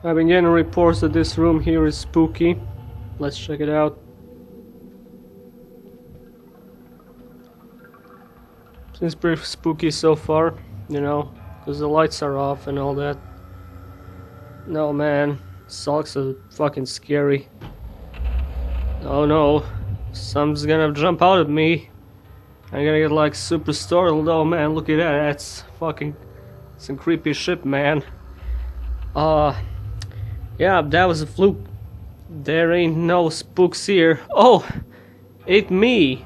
I've been getting reports that this room here is spooky. Let's check it out. Seems pretty spooky so far, you know, because the lights are off and all that. No man, socks are fucking scary. Oh no, something's gonna jump out at me. I'm gonna get like super startled. Oh man, look at that, that's fucking some creepy shit, man. Yeah, that was a fluke. There ain't no spooks here. Oh, it's me.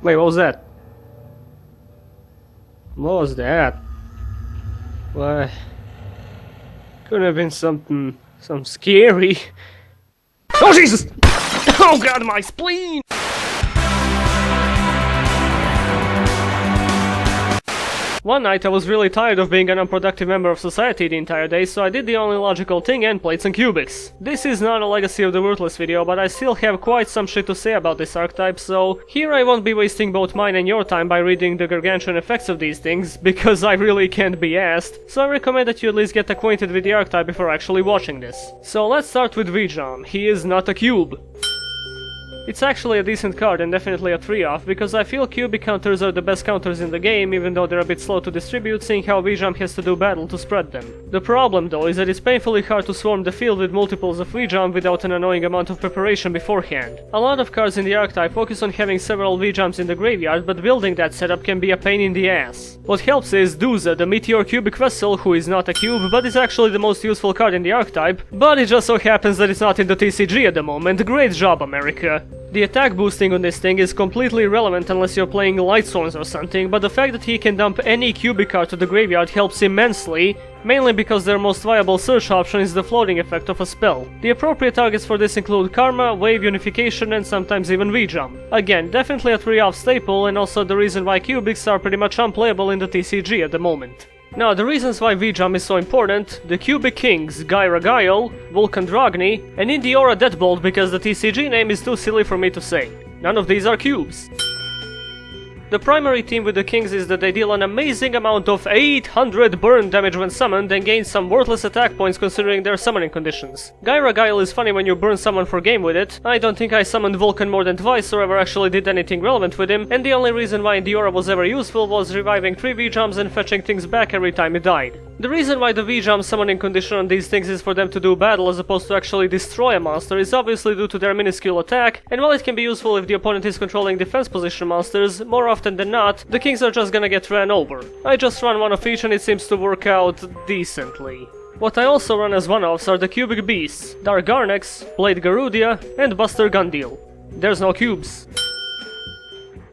Wait, what was that? What was that? What? Could have been something scary. Oh Jesus! Oh God, my spleen! One night I was really tired of being an unproductive member of society the entire day, so I did the only logical thing and played some CUBICS. This is not a Legacy of the Ruthless video, but I still have quite some shit to say about this archetype, so here I won't be wasting both mine and your time by reading the gargantuan effects of these things, because I really can't be asked, so I recommend that you at least get acquainted with the archetype before actually watching this. So let's start with Vijam. He is not a cube. It's actually a decent card and definitely a 3-off, because I feel cubic counters are the best counters in the game, even though they're a bit slow to distribute, seeing how Vijam has to do battle to spread them. The problem though is that it's painfully hard to swarm the field with multiples of Vijam without an annoying amount of preparation beforehand. A lot of cards in the archetype focus on having several Vijams in the graveyard, but building that setup can be a pain in the ass. What helps is Duza, the Meteor Cubic Vessel, who is not a cube, but is actually the most useful card in the archetype, but it just so happens that it's not in the TCG at the moment. Great job, America! The attack boosting on this thing is completely irrelevant unless you're playing Lightsworns or something, but the fact that he can dump any cubic card to the graveyard helps immensely, mainly because their most viable search option is the floating effect of a spell. The appropriate targets for this include Karma, Wave, Unification, and sometimes even Vijam. Again, definitely a 3-off staple, and also the reason why CUBICS are pretty much unplayable in the TCG at the moment. Now, the reasons why Vijam is so important: the Cubic Kings, Gyra Guile, Vulcan Dragni, and Indiora Deadbolt, because the TCG name is too silly for me to say. None of these are cubes. The primary theme with the Kings is that they deal an amazing amount of 800 burn damage when summoned and gain some worthless attack points considering their summoning conditions. Gyra Guile is funny when you burn someone for game with it. I don't think I summoned Vulcan more than twice or ever actually did anything relevant with him, and the only reason why Indiora was ever useful was reviving 3 Vijams and fetching things back every time it died. The reason why the Vijam summoning condition on these things is for them to do battle as opposed to actually destroy a monster is obviously due to their minuscule attack, and while it can be useful if the opponent is controlling defense position monsters, more often than not, the Kings are just gonna get ran over. I just run one of each and it seems to work out decently. What I also run as one-offs are the Cubic Beasts, Dark Garnex, Blade Garudia, and Buster Gundeel. There's no cubes.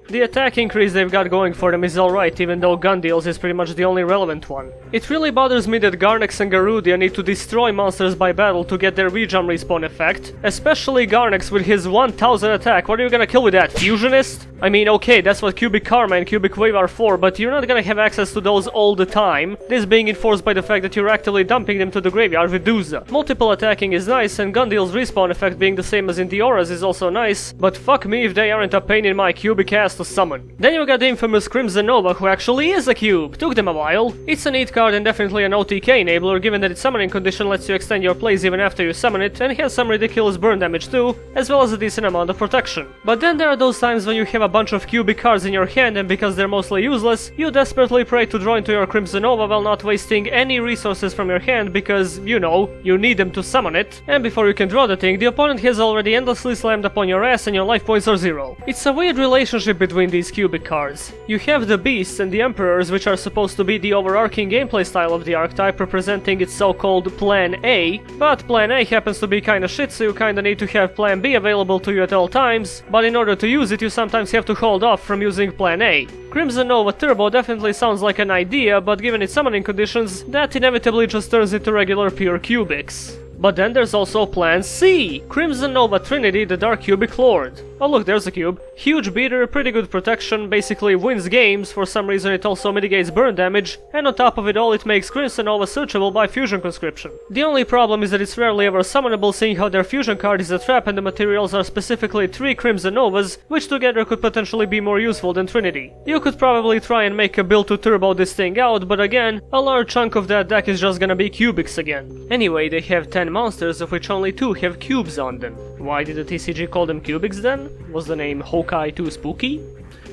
The attack increase they've got going for them is alright, even though Gundeel's is pretty much the only relevant one. It really bothers me that Garnex and Garudia need to destroy monsters by battle to get their Vijam respawn effect, especially Garnex with his 1000 attack. What are you gonna kill with that, Fusionist? I mean, okay, that's what Cubic Karma and Cubic Wave are for, but you're not gonna have access to those all the time, this being enforced by the fact that you're actively dumping them to the graveyard with Duza. Multiple attacking is nice, and Gundeel's respawn effect being the same as in Diora's is also nice, but fuck me if they aren't a pain in my cubic ass to summon. Then you got the infamous Crimson Nova, who actually is a cube. Took them a while. It's a neat card and definitely an OTK enabler, given that its summoning condition lets you extend your plays even after you summon it, and it has some ridiculous burn damage too, as well as a decent amount of protection. But then there are those times when you have a bunch of cubic cards in your hand, and because they're mostly useless, you desperately pray to draw into your Crimson Nova while not wasting any resources from your hand, because, you know, you need them to summon it, and before you can draw the thing, the opponent has already endlessly slammed upon your ass and your life points are 0. It's a weird relationship between these cubic cards. You have the Beasts and the Emperors, which are supposed to be the overarching gameplay style of the archetype, representing its so-called Plan A, but Plan A happens to be kinda shit, so you kinda need to have Plan B available to you at all times, but in order to use it you sometimes have to hold off from using Plan A. Crimson Nova Turbo definitely sounds like an idea, but given its summoning conditions, that inevitably just turns into regular pure CUBICS. But then there's also Plan C! Crimson Nova Trinity, the Dark Cubic Lord. Oh look, there's a cube. Huge beater, pretty good protection, basically wins games, for some reason it also mitigates burn damage, and on top of it all it makes Crimson Nova searchable by fusion conscription. The only problem is that it's rarely ever summonable, seeing how their fusion card is a trap and the materials are specifically 3 Crimson Novas, which together could potentially be more useful than Trinity. You could probably try and make a build to turbo this thing out, but again, a large chunk of that deck is just gonna be CUBICS again. Anyway, they have 10 monsters, of which only 2 have cubes on them. Why did the TCG call them CUBICS then? Was the name Hawkeye too spooky?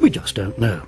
We just don't know.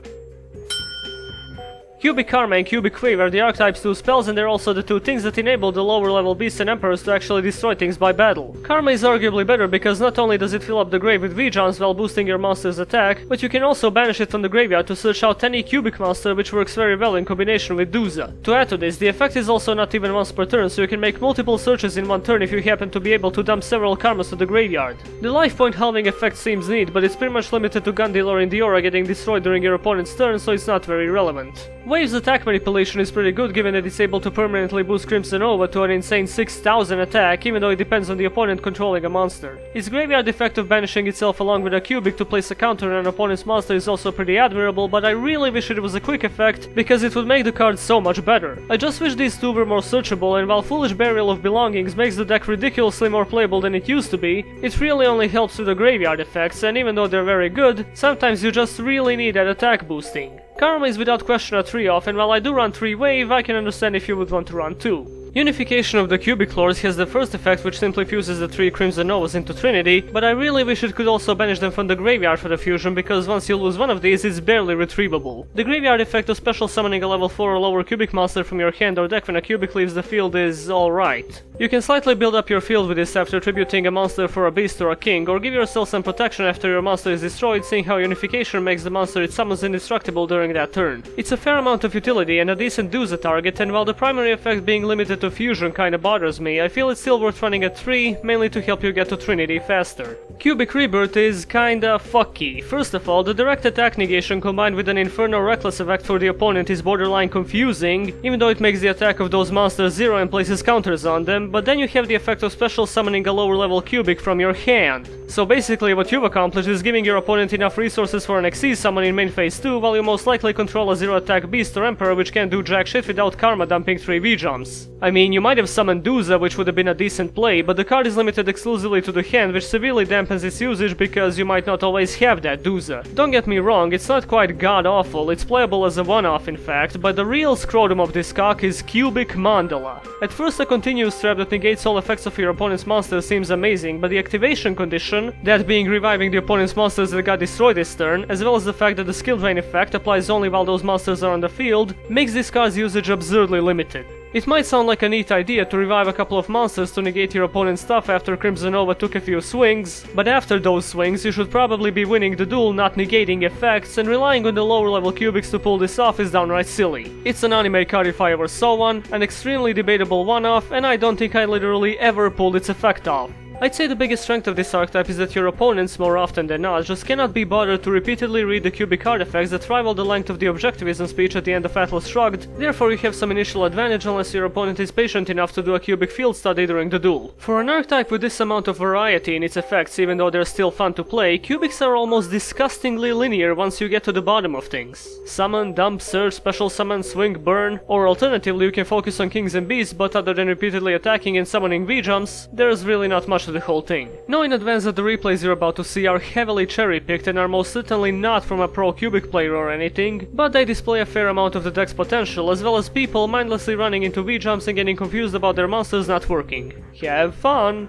Cubic Karma and Cubic Quave are the archetypes 2 spells, and they're also the 2 things that enable the lower level beasts and emperors to actually destroy things by battle. Karma is arguably better because not only does it fill up the grave with V-Jumps while boosting your monster's attack, but you can also banish it from the graveyard to search out any cubic monster, which works very well in combination with Duza. To add to this, the effect is also not even once per turn, so you can make multiple searches in one turn if you happen to be able to dump several karmas to the graveyard. The life point halving effect seems neat, but it's pretty much limited to Gandil or Indiora getting destroyed during your opponent's turn, so it's not very relevant. Wave's attack manipulation is pretty good given that it's able to permanently boost Crimson Nova to an insane 6000 attack, even though it depends on the opponent controlling a monster. Its graveyard effect of banishing itself along with a cubic to place a counter on an opponent's monster is also pretty admirable, but I really wish it was a quick effect because it would make the card so much better. I just wish these 2 were more searchable, and while Foolish Burial of Belongings makes the deck ridiculously more playable than it used to be, it really only helps with the graveyard effects, and even though they're very good, sometimes you just really need that attack boosting. Karma is without question a 3-off, and while I do run 3 wave, I can understand if you would want to run 2. Unification of the Cubic Lords has the first effect, which simply fuses the 3 Crimson Novas into Trinity, but I really wish it could also banish them from the graveyard for the fusion, because once you lose one of these, it's barely retrievable. The graveyard effect of special summoning a level 4 or lower cubic monster from your hand or deck when a cubic leaves the field is alright. You can slightly build up your field with this after tributing a monster for a beast or a king, or give yourself some protection after your monster is destroyed, seeing how Unification makes the monster it summons indestructible during that turn. It's a fair amount of utility and a decent Duza target, and while the primary effect being limited to fusion kinda bothers me, I feel it's still worth running at 3, mainly to help you get to Trinity faster. Cubic Rebirth is kinda fucky. First of all, the direct attack negation combined with an Inferno Reckless effect for the opponent is borderline confusing, even though it makes the attack of those monsters 0 and places counters on them, but then you have the effect of special summoning a lower level cubic from your hand. So basically what you've accomplished is giving your opponent enough resources for an Xyz summon in main phase 2, while you most likely control a 0 attack beast or emperor which can't do jack shit without karma dumping 3 V-jumps. I mean, you might have summoned Duza, which would have been a decent play, but the card is limited exclusively to the hand, which severely dampens its usage because you might not always have that Duza. Don't get me wrong, it's not quite god-awful, it's playable as a one-off in fact, but the real scrotum of this cock is Cubic Mandala. At first a continuous trap that negates all effects of your opponent's monster seems amazing, but the activation condition, that being reviving the opponent's monsters that got destroyed this turn, as well as the fact that the skill drain effect applies only while those monsters are on the field, makes this card's usage absurdly limited. It might sound like a neat idea to revive a couple of monsters to negate your opponent's stuff after Crimson Nova took a few swings, but after those swings you should probably be winning the duel, not negating effects, and relying on the lower level cubics to pull this off is downright silly. It's an anime card if I ever saw one, an extremely debatable one-off, and I don't think I literally ever pulled its effect off. I'd say the biggest strength of this archetype is that your opponents, more often than not, just cannot be bothered to repeatedly read the cubic artifacts that rival the length of the objectivism speech at the end of Atlas Shrugged, therefore you have some initial advantage unless your opponent is patient enough to do a cubic field study during the duel. For an archetype with this amount of variety in its effects, even though they're still fun to play, cubics are almost disgustingly linear once you get to the bottom of things. Summon, dump, search, special summon, swing, burn, or alternatively you can focus on kings and beasts, but other than repeatedly attacking and summoning V-jumps, there's really not much to the whole thing. Know in advance that the replays you're about to see are heavily cherry-picked and are most certainly not from a pro cubic player or anything, but they display a fair amount of the deck's potential, as well as people mindlessly running into V-jumps and getting confused about their monsters not working. Have fun!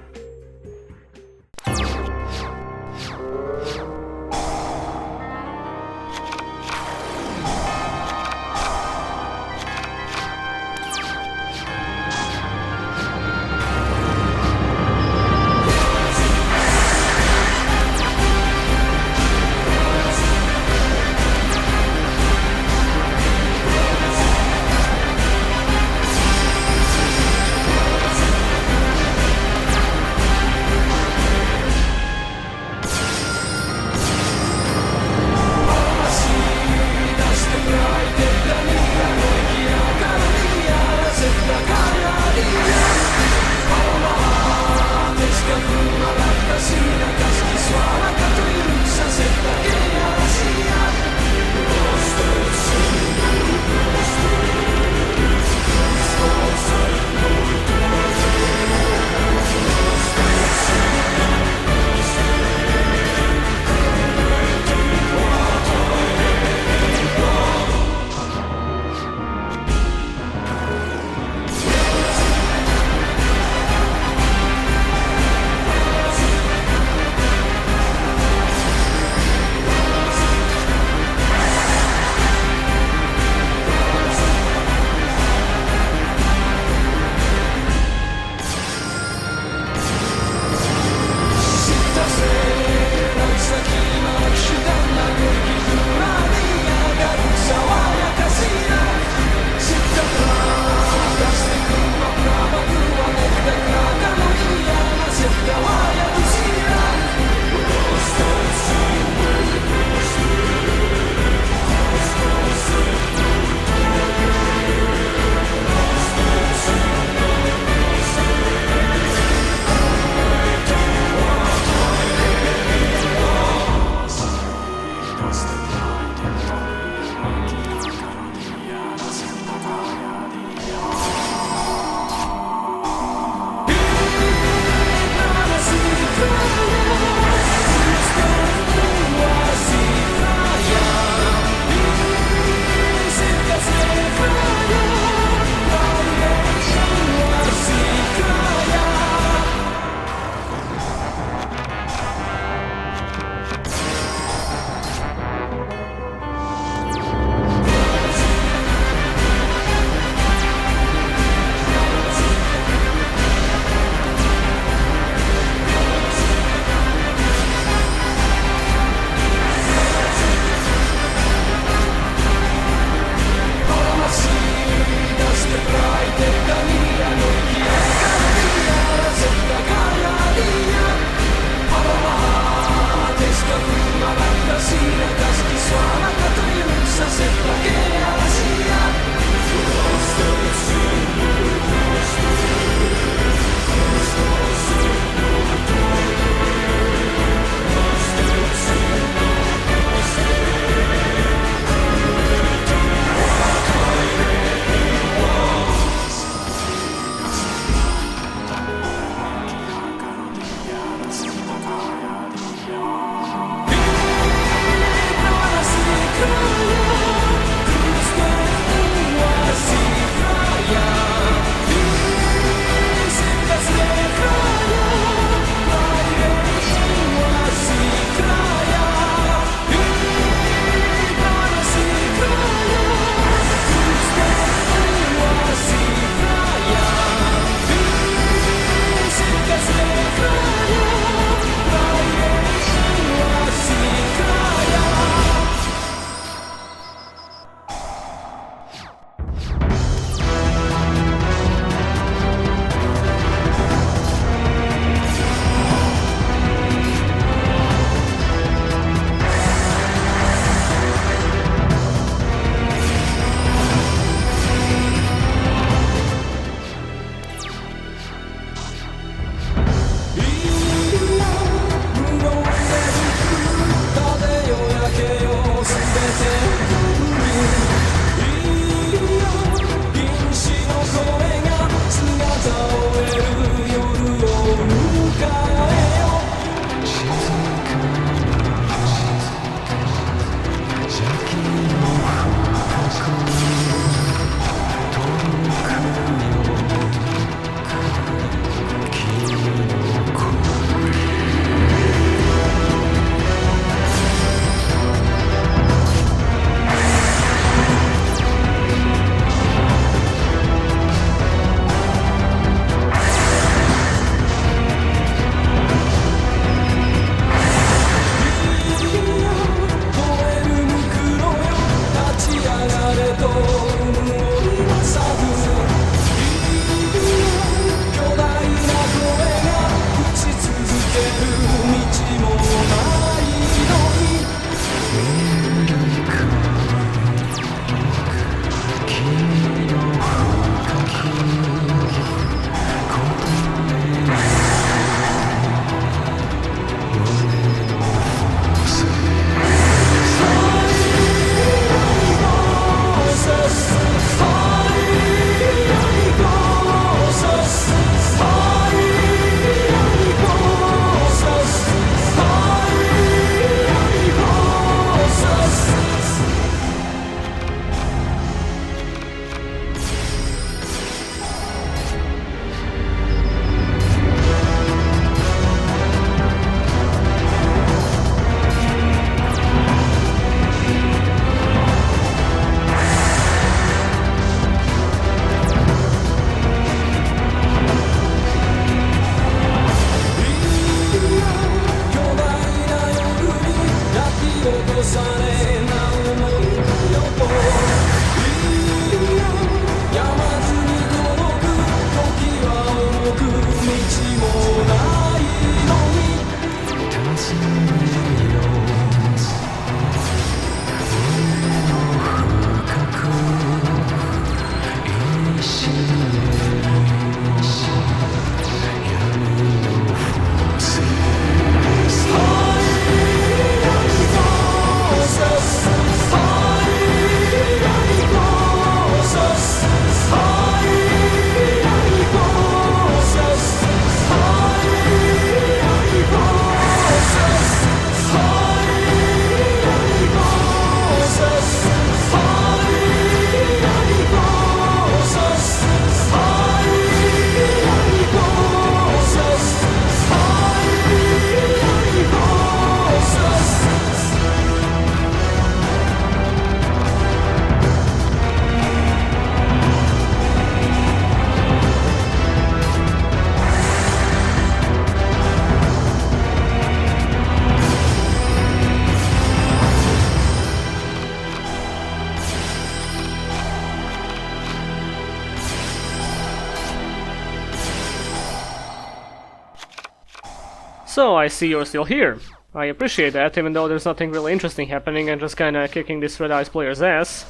So, I see you're still here. I appreciate that, even though there's nothing really interesting happening and just kinda kicking this Red Eyes player's ass.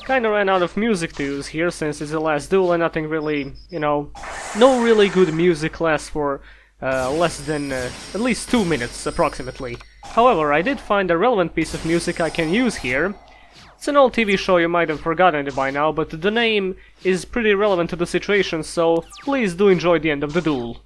Kinda ran out of music to use here since it's the last duel and nothing really, you know, no really good music lasts for less than at least 2 minutes approximately. However, I did find a relevant piece of music I can use here. It's an old TV show, you might have forgotten it by now, but the name is pretty relevant to the situation, so please do enjoy the end of the duel.